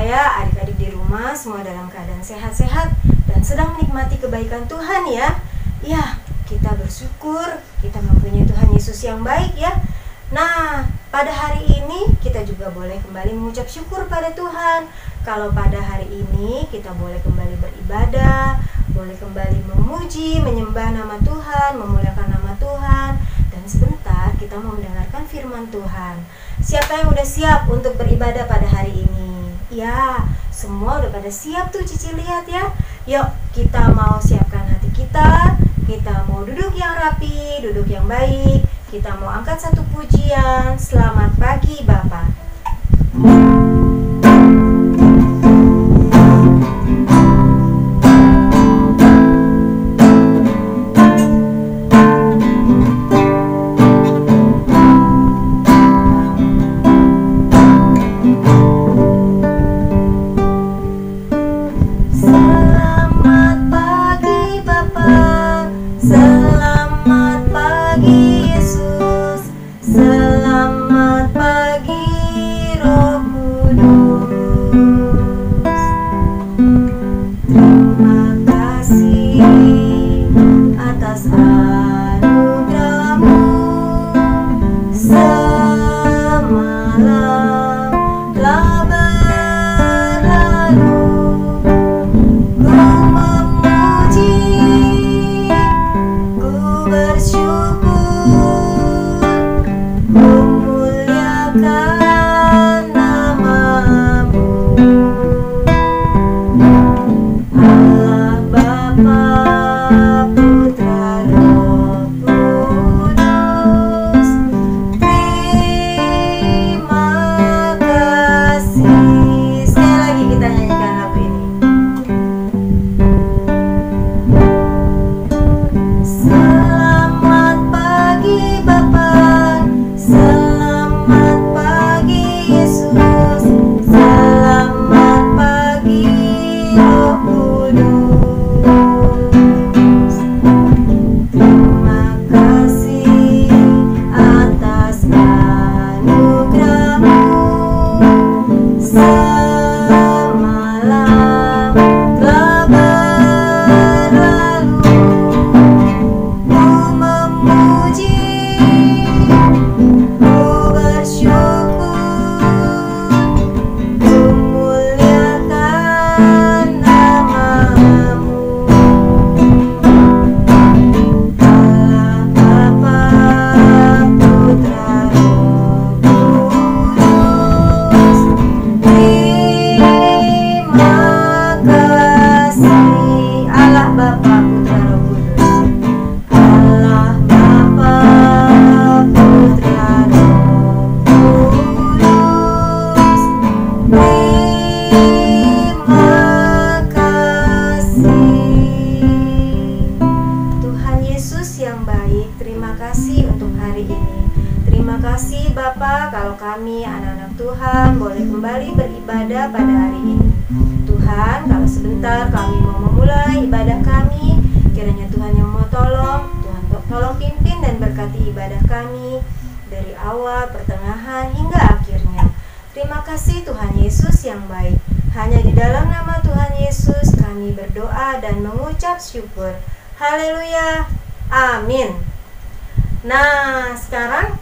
percaya adik-adik di rumah semua dalam keadaan sehat-sehat dan sedang menikmati kebaikan Tuhan ya. Ya, kita bersyukur kita mempunyai Tuhan Yesus yang baik ya. Nah, pada hari ini kita juga boleh kembali mengucap syukur pada Tuhan. Kalau pada hari ini kita boleh kembali beribadah, boleh kembali memuji, menyembah nama Tuhan, memuliakan nama Tuhan. Dan sebentar kita mau mendengarkan firman Tuhan. Siapa yang udah siap untuk beribadah pada hari ini? Ya, semua udah pada siap tuh, Cici lihat ya. Yuk, kita mau siapkan hati kita. Kita mau duduk yang rapi, duduk yang baik. Kita mau angkat satu pujian. Selamat pagi Bapak. Syukur. Haleluya. Amin. Nah, sekarang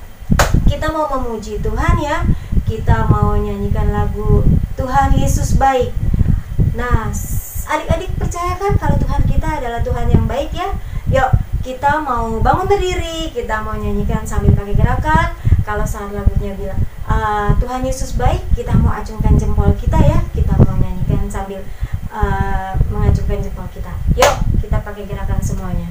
kita mau memuji Tuhan ya. Kita mau nyanyikan lagu Tuhan Yesus baik. Nah, adik-adik percaya kan kalau Tuhan kita adalah Tuhan yang baik ya? Yuk, kita mau bangun berdiri, kita mau nyanyikan sambil pakai gerakan. Kalau saat lagunya bilang Tuhan Yesus baik, kita mau acungkan jempol kita ya. Kita mau nyanyikan sambil mengacungkan jempol kita. Yuk, kita pakai gerakan semuanya.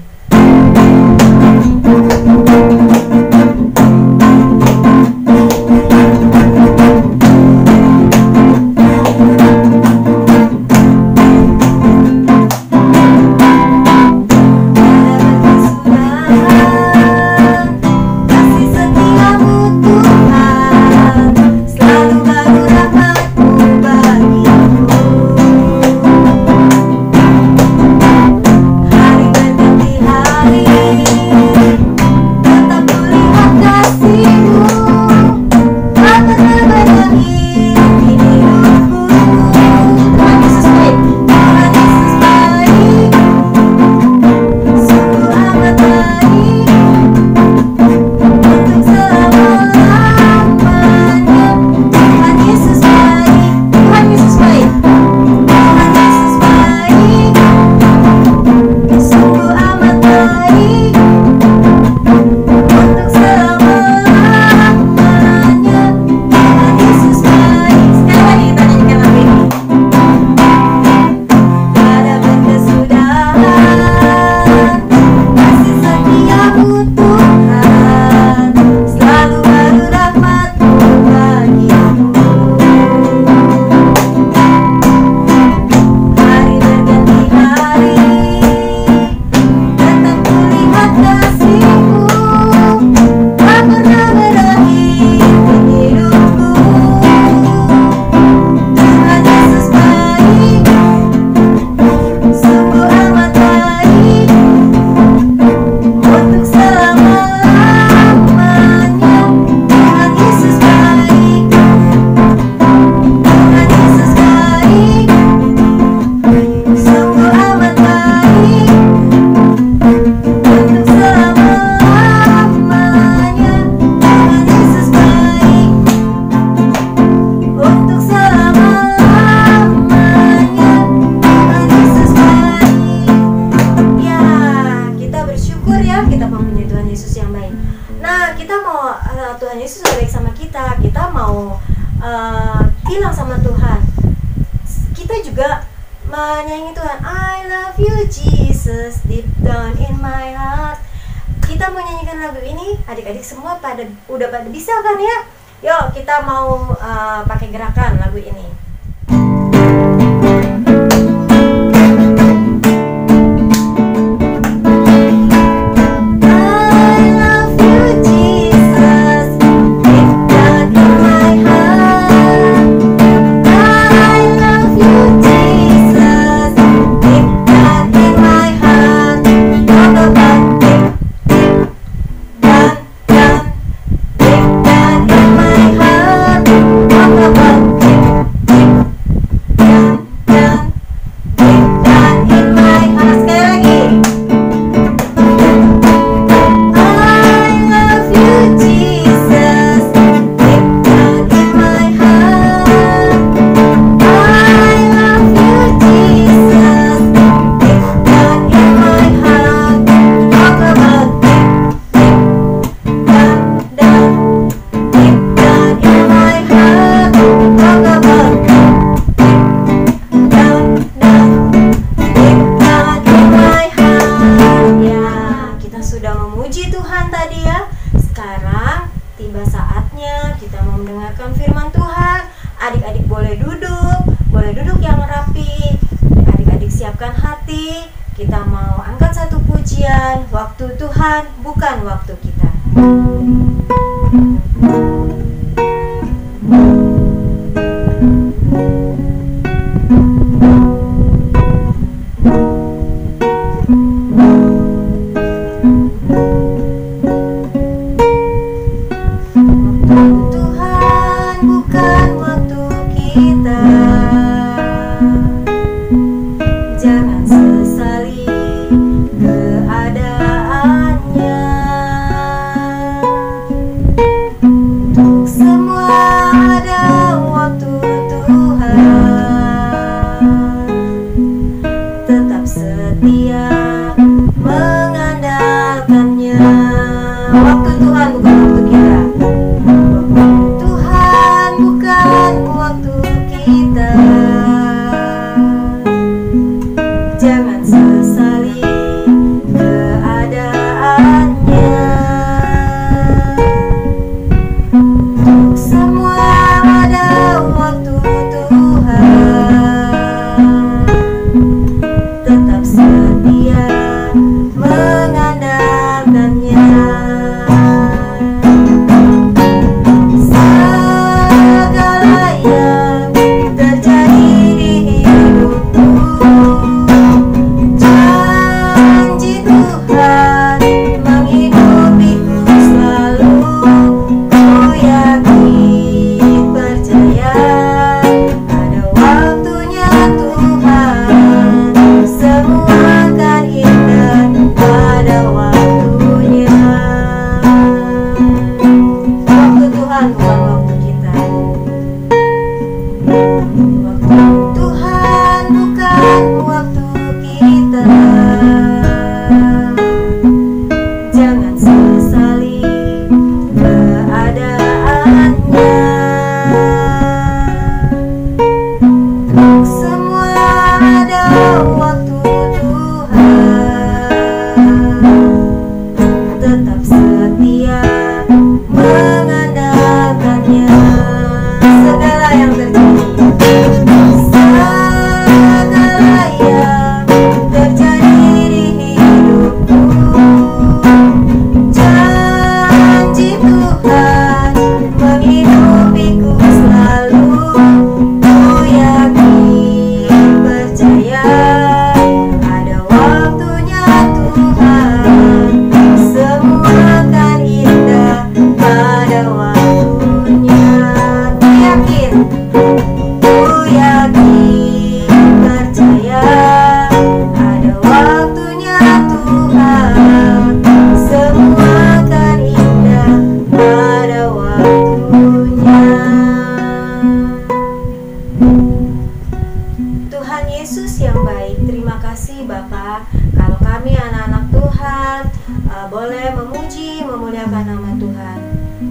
Hari berganti hari, tetap juga menyanyi Tuhan. I love you Jesus deep down in my heart. Kita mau nyanyikan lagu ini, adik-adik semua udah pada bisa kan ya? Yuk kita mau pakai gerakan lagu ini. Kita mau angkat satu pujian, waktu Tuhan bukan waktu kita. Boleh memuji, memuliakan nama Tuhan.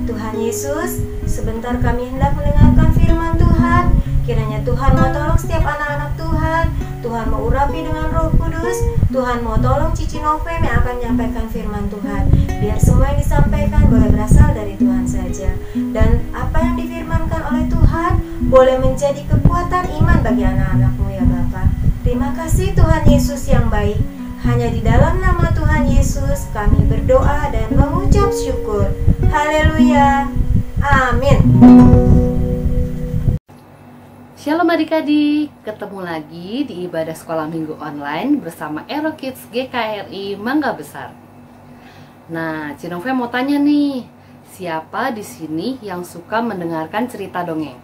Tuhan Yesus, sebentar kami hendak mendengarkan firman Tuhan. Kiranya Tuhan mau tolong setiap anak-anak Tuhan. Tuhan mau urapi dengan Roh Kudus. Tuhan mau tolong Cici Novem yang akan menyampaikan firman Tuhan. Biar semua yang disampaikan boleh berasal dari Tuhan saja. Dan apa yang difirmankan oleh Tuhan boleh menjadi kekuatan iman bagi anak-anakmu ya Bapa. Terima kasih Tuhan Yesus yang baik. Hanya di dalam nama Tuhan Yesus kami berdoa dan mengucap syukur. Haleluya. Amin. Shalom adik-adik, ketemu lagi di ibadah sekolah minggu online bersama Ero Kids GKRI Mangga Besar. Nah, Cinove mau tanya nih, siapa di sini yang suka mendengarkan cerita dongeng?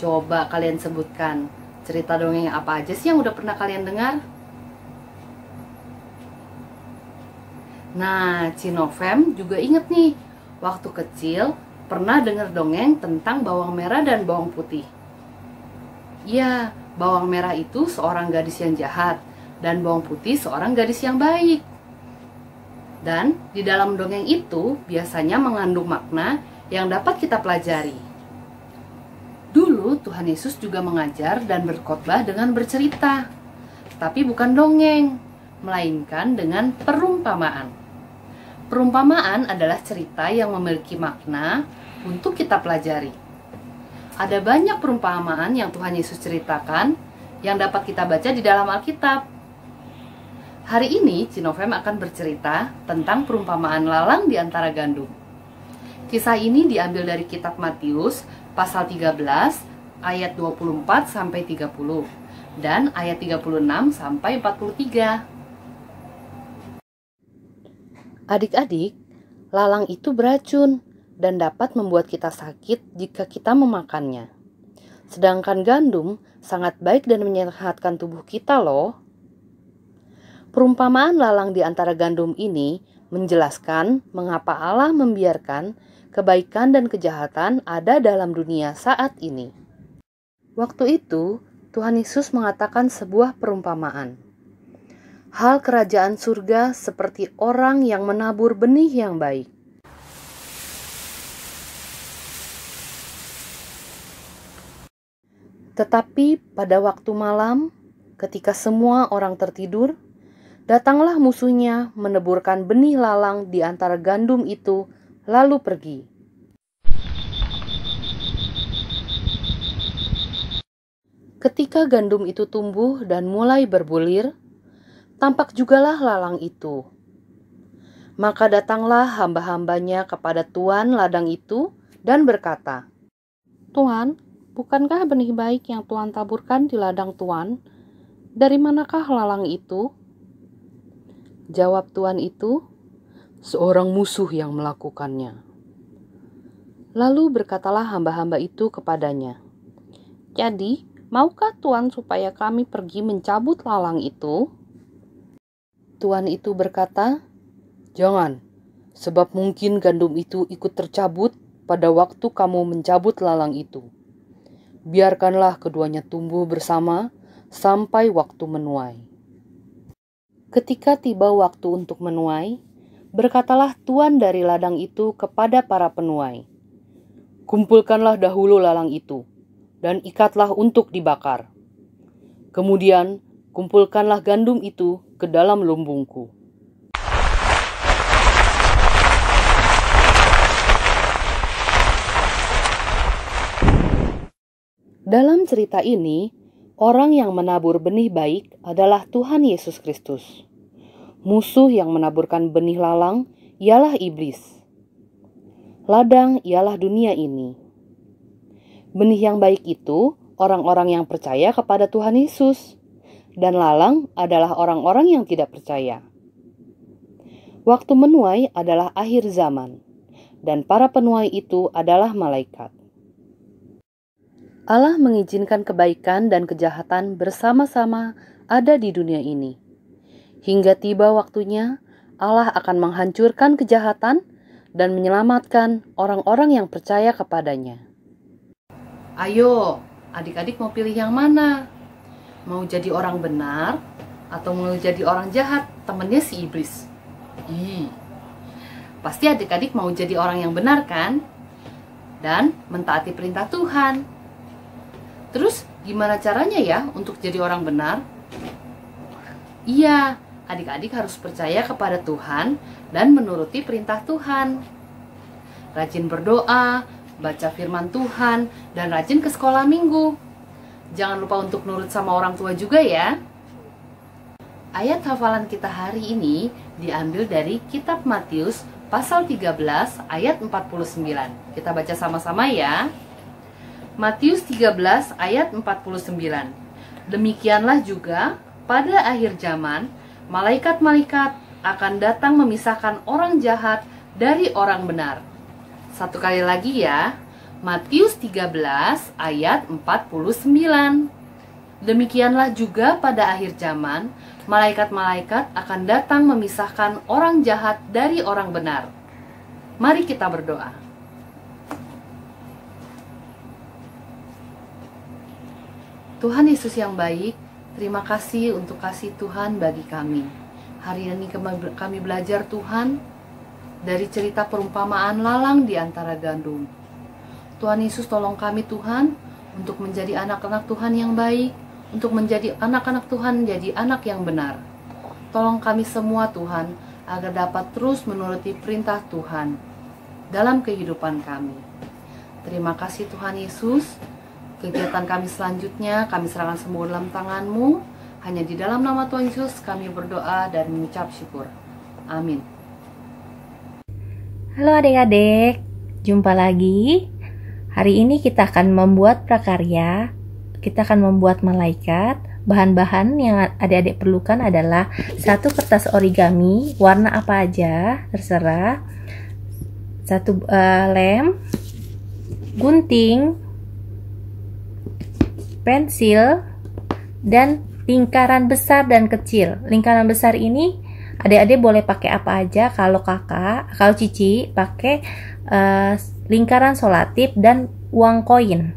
Coba kalian sebutkan cerita dongeng apa aja sih yang udah pernah kalian dengar? Nah, Cinovem juga inget nih, waktu kecil pernah dengar dongeng tentang bawang merah dan bawang putih. Ya, bawang merah itu seorang gadis yang jahat dan bawang putih seorang gadis yang baik. Dan di dalam dongeng itu biasanya mengandung makna yang dapat kita pelajari. Dulu Tuhan Yesus juga mengajar dan berkhotbah dengan bercerita, tapi bukan dongeng, melainkan dengan perumpamaan. Perumpamaan adalah cerita yang memiliki makna untuk kita pelajari. Ada banyak perumpamaan yang Tuhan Yesus ceritakan yang dapat kita baca di dalam Alkitab. Hari ini Cinovem akan bercerita tentang perumpamaan lalang di antara gandum. Kisah ini diambil dari kitab Matius pasal 13 ayat 24 sampai 30 dan ayat 36 sampai 43. Adik-adik, lalang itu beracun dan dapat membuat kita sakit jika kita memakannya. Sedangkan gandum sangat baik dan menyehatkan tubuh kita loh. Perumpamaan lalang di antara gandum ini menjelaskan mengapa Allah membiarkan kebaikan dan kejahatan ada dalam dunia saat ini. Waktu itu, Tuhan Yesus mengatakan sebuah perumpamaan. Hal kerajaan surga seperti orang yang menabur benih yang baik. Tetapi pada waktu malam, ketika semua orang tertidur, datanglah musuhnya meneburkan benih lalang di antara gandum itu, lalu pergi. Ketika gandum itu tumbuh dan mulai berbulir, tampak jugalah lalang itu. Maka datanglah hamba-hambanya kepada tuan ladang itu dan berkata, "Tuan, bukankah benih baik yang Tuan taburkan di ladang Tuan? Dari manakah lalang itu?" Jawab tuan itu, "Seorang musuh yang melakukannya." Lalu berkatalah hamba-hamba itu kepadanya, "Jadi, maukah Tuan supaya kami pergi mencabut lalang itu?" Tuan itu berkata, "Jangan, sebab mungkin gandum itu ikut tercabut pada waktu kamu mencabut lalang itu. Biarkanlah keduanya tumbuh bersama sampai waktu menuai." Ketika tiba waktu untuk menuai, berkatalah tuan dari ladang itu kepada para penuai, "Kumpulkanlah dahulu lalang itu, dan ikatlah untuk dibakar. Kemudian kumpulkanlah gandum itu ke dalam lumbungku." Dalam cerita ini, orang yang menabur benih baik adalah Tuhan Yesus Kristus. Musuh yang menaburkan benih lalang ialah iblis. Ladang ialah dunia ini. Benih yang baik itu orang-orang yang percaya kepada Tuhan Yesus, dan lalang adalah orang-orang yang tidak percaya. Waktu menuai adalah akhir zaman, dan para penuai itu adalah malaikat. Allah mengizinkan kebaikan dan kejahatan bersama-sama ada di dunia ini. Hingga tiba waktunya, Allah akan menghancurkan kejahatan dan menyelamatkan orang-orang yang percaya kepadanya. Ayo, adik-adik mau pilih yang mana? Mau jadi orang benar atau mau jadi orang jahat, temennya si iblis? Pasti adik-adik mau jadi orang yang benar kan? Dan mentaati perintah Tuhan. Terus Gimana caranya ya untuk jadi orang benar? Iya, adik-adik harus percaya kepada Tuhan dan menuruti perintah Tuhan. Rajin berdoa, baca firman Tuhan, dan rajin ke sekolah minggu. Jangan lupa untuk nurut sama orang tua juga ya. Ayat hafalan kita hari ini diambil dari kitab Matius pasal 13 ayat 49. Kita baca sama-sama ya. Matius 13 ayat 49. Demikianlah juga pada akhir zaman, malaikat-malaikat akan datang memisahkan orang jahat dari orang benar. Satu kali lagi ya. Matius 13 ayat 49. Demikianlah juga pada akhir zaman, malaikat-malaikat akan datang memisahkan orang jahat dari orang benar. Mari kita berdoa. Tuhan Yesus yang baik, terima kasih untuk kasih Tuhan bagi kami. Hari ini kami belajar Tuhan dari cerita perumpamaan lalang di antara gandum. Tuhan Yesus tolong kami Tuhan untuk menjadi anak-anak Tuhan yang baik, untuk menjadi anak-anak Tuhan, menjadi anak yang benar. Tolong kami semua Tuhan, agar dapat terus menuruti perintah Tuhan dalam kehidupan kami. Terima kasih Tuhan Yesus. Kegiatan kami selanjutnya kami serahkan semua dalam tangan-Mu. Hanya di dalam nama Tuhan Yesus kami berdoa dan mengucap syukur. Amin. Halo adik-adik, jumpa lagi. Hari ini kita akan membuat prakarya. Kita akan membuat malaikat. Bahan-bahan yang adik-adik perlukan adalah satu kertas origami, warna apa aja, terserah. Satu lem, gunting, pensil, dan lingkaran besar dan kecil. Lingkaran besar ini adik-adik boleh pakai apa aja. Kalau Cici pakai lingkaran solatif dan uang koin.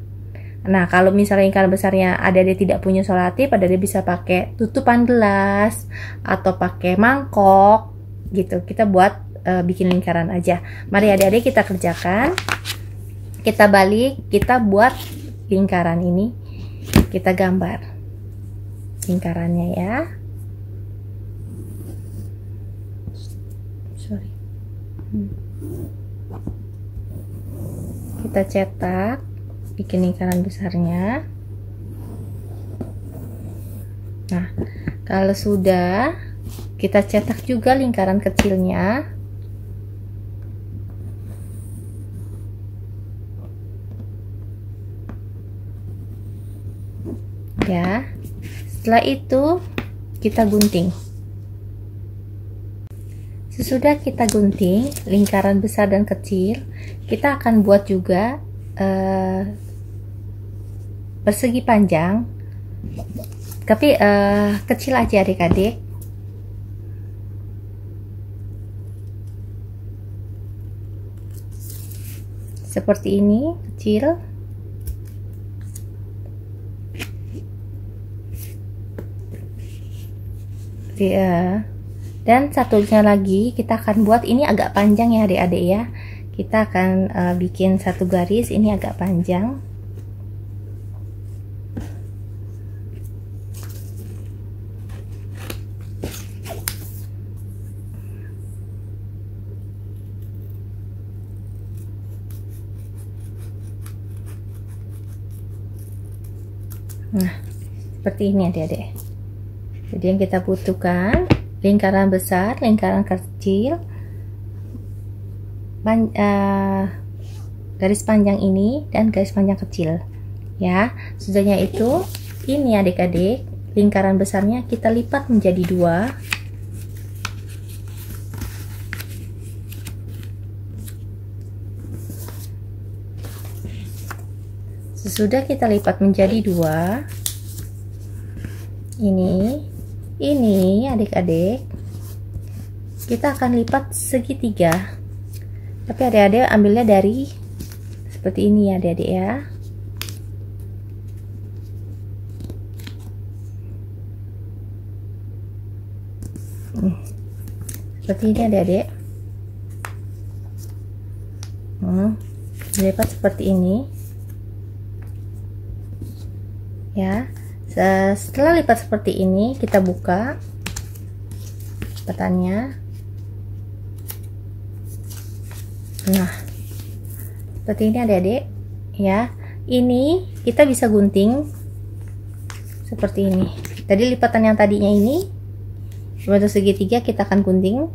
Nah, kalau misalnya lingkaran besarnya adik-adik tidak punya solatif, adik-adik bisa pakai tutupan gelas atau pakai mangkok gitu. Kita buat bikin lingkaran aja. Mari adik-adik kita kerjakan. Kita balik, kita buat lingkaran ini. Kita gambar lingkarannya ya. Kita cetak, bikin lingkaran besarnya. Nah, kalau sudah, kita cetak juga lingkaran kecilnya. Ya, setelah itu kita gunting. Sesudah kita gunting lingkaran besar dan kecil, kita akan buat juga persegi panjang, tapi kecil aja adik-adik. Seperti ini, kecil. Dan satunya lagi kita akan buat, ini agak panjang ya adik-adik ya. Kita akan bikin satu garis, ini agak panjang. Nah, seperti ini adik-adik. Jadi yang kita butuhkan lingkaran besar, lingkaran kecil, garis panjang ini, dan garis panjang kecil ya. Sudahnya itu, ini adik-adik, lingkaran besarnya kita lipat menjadi 2. Sesudah kita lipat menjadi 2, ini adik-adik, kita akan lipat segitiga. Tapi adik-adik ambilnya dari seperti ini ya adik-adik ya. Seperti ini adik-adik. Dilipat seperti ini ya. Setelah lipat seperti ini, kita buka lipatannya. Nah, seperti ini adik-adik ya. Ini kita bisa gunting seperti ini. Tadi lipatan yang tadinya ini bentuk segitiga, kita akan gunting.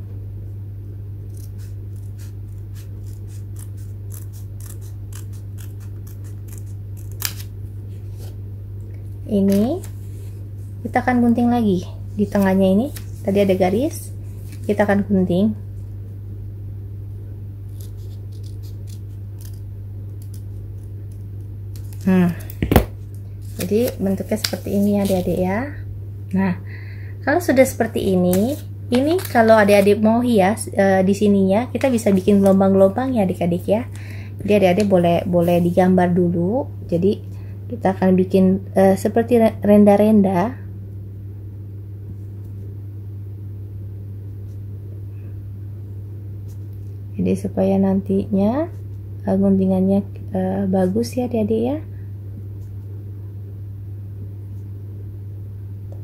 Ini kita akan gunting lagi di tengahnya. Ini tadi ada garis, kita akan gunting. Jadi bentuknya seperti ini adik-adik ya. Nah, kalau sudah seperti ini kalau adik-adik mau hias di sininya, kita bisa bikin gelombang-gelombang ya adik-adik ya. Jadi adik-adik boleh digambar dulu. Jadi kita akan bikin seperti renda-renda. Jadi supaya nantinya guntingannya bagus ya adik-adik ya.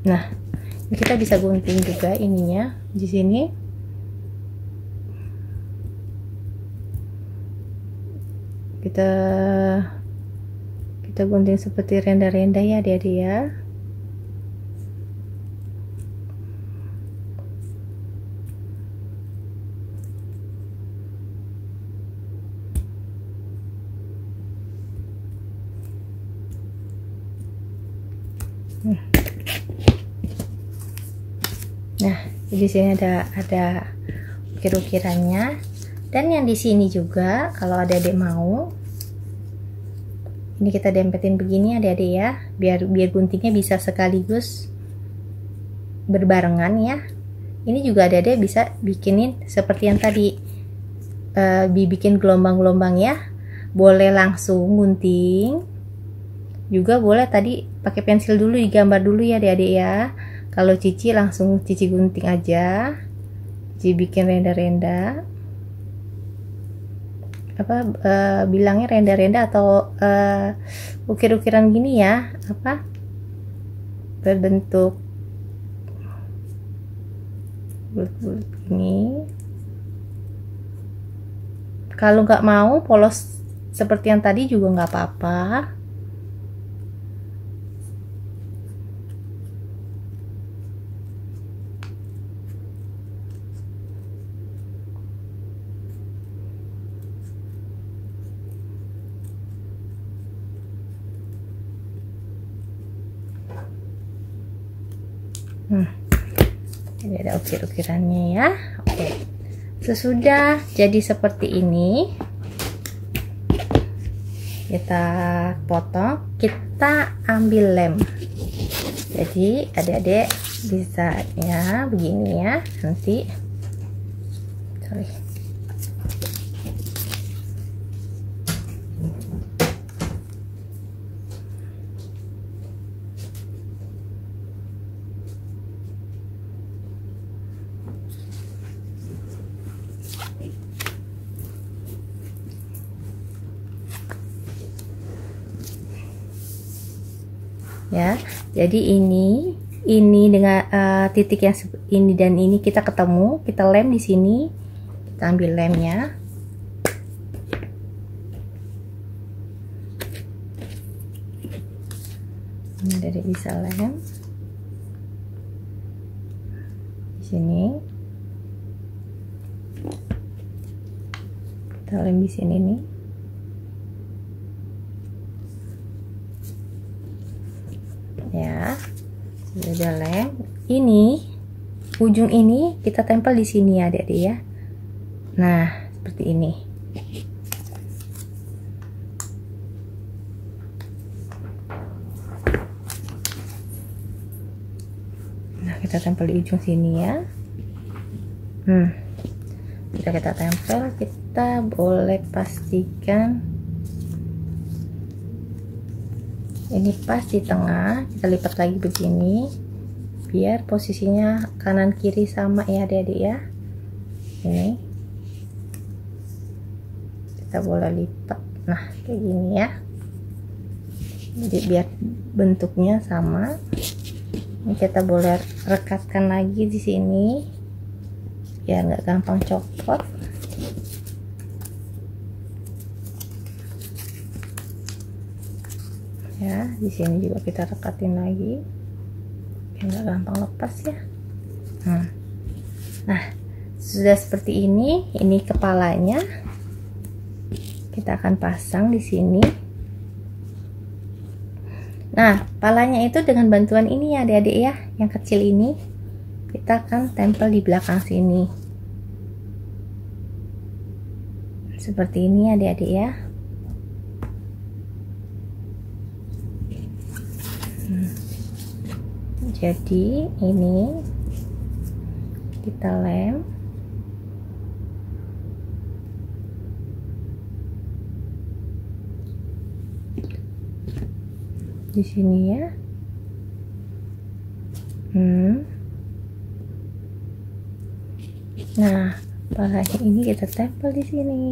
Nah, kita bisa gunting juga ininya di sini. Kita gunting seperti renda-renda ya adik-adik ya. Nah, di sini ada ukir-ukirannya, dan yang di sini juga kalau adik-adik mau, ini kita dempetin begini adik-adik ya, biar guntingnya bisa sekaligus berbarengan ya. Ini juga adik-adik bisa bikinin seperti yang tadi, bikin gelombang-gelombang ya. Boleh langsung gunting, juga boleh tadi pakai pensil dulu, digambar dulu ya adik-adik ya. Kalau Cici langsung Cici gunting aja, Cici bikin renda-renda, bilangnya renda-renda atau ukir-ukiran gini ya, berbentuk bulat-bulat gini. Kalau nggak mau polos seperti yang tadi juga nggak apa-apa. Jadi ada ukir-ukirannya ya. Oke, sesudah jadi seperti ini, kita potong, kita ambil lem. Jadi adik-adik bisa ya begini ya, nanti ya. Jadi ini dengan titik yang ini dan ini kita ketemu, kita lem di sini, kita ambil lemnya. Ini dari bisa lem di sini, kita lem di sini nih. Ya, sudah lem. Ini ujung ini kita tempel di sini ya adik-adik ya. Nah, seperti ini. Nah, kita tempel di ujung sini ya. Sudah kita tempel, kita boleh pastikan ini pas di tengah. Kita lipat lagi begini biar posisinya kanan kiri sama ya adik-adik ya. Ini kita boleh lipat, nah kayak gini ya. Jadi biar bentuknya sama. Ini kita boleh rekatkan lagi di sini biar nggak gampang copot. Ya, di sini juga kita rekatin lagi biar nggak gampang lepas ya. Nah, sudah seperti ini kepalanya. Kita akan pasang di sini. Nah, palanya itu dengan bantuan ini ya adik-adik ya, yang kecil ini kita akan tempel di belakang sini. Seperti ini adik-adik ya. Jadi ini kita lem. Di sini ya. Nah, kepalanya ini kita tempel di sini.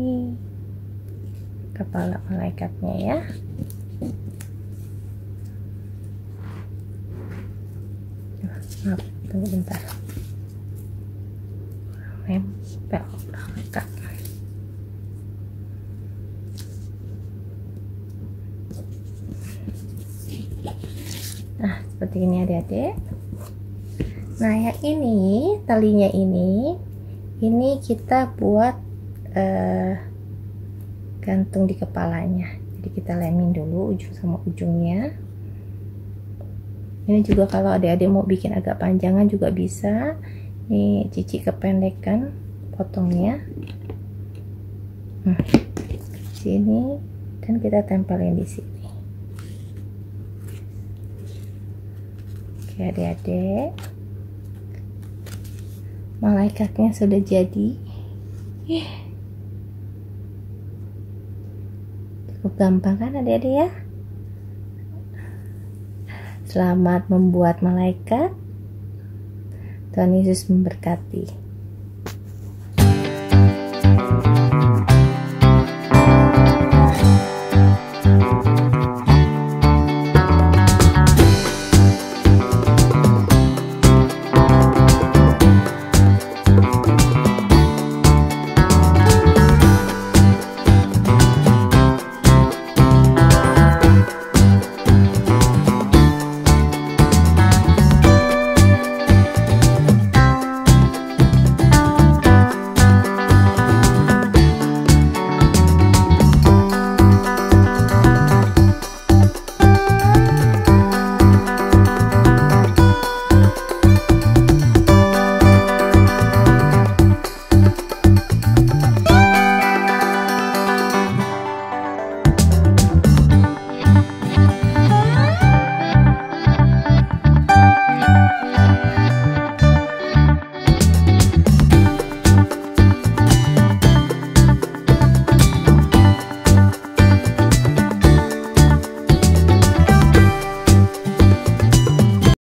Kepala malaikatnya ya. Maaf, tunggu bentar. Nempel malaikat. Nah, seperti ini adik-adik. Nah, yang ini talinya ini kita buat gantung di kepalanya. Jadi kita lemin dulu ujung sama ujungnya. Ini juga kalau adik-adik mau bikin agak panjangan juga bisa. Ini Cici kependekan potongnya. Sini dan kita tempelin di sini. Oke adik-adik, malaikatnya sudah jadi. Cukup gampang kan adik-adik ya. Selamat membuat malaikat. Tuhan Yesus memberkati.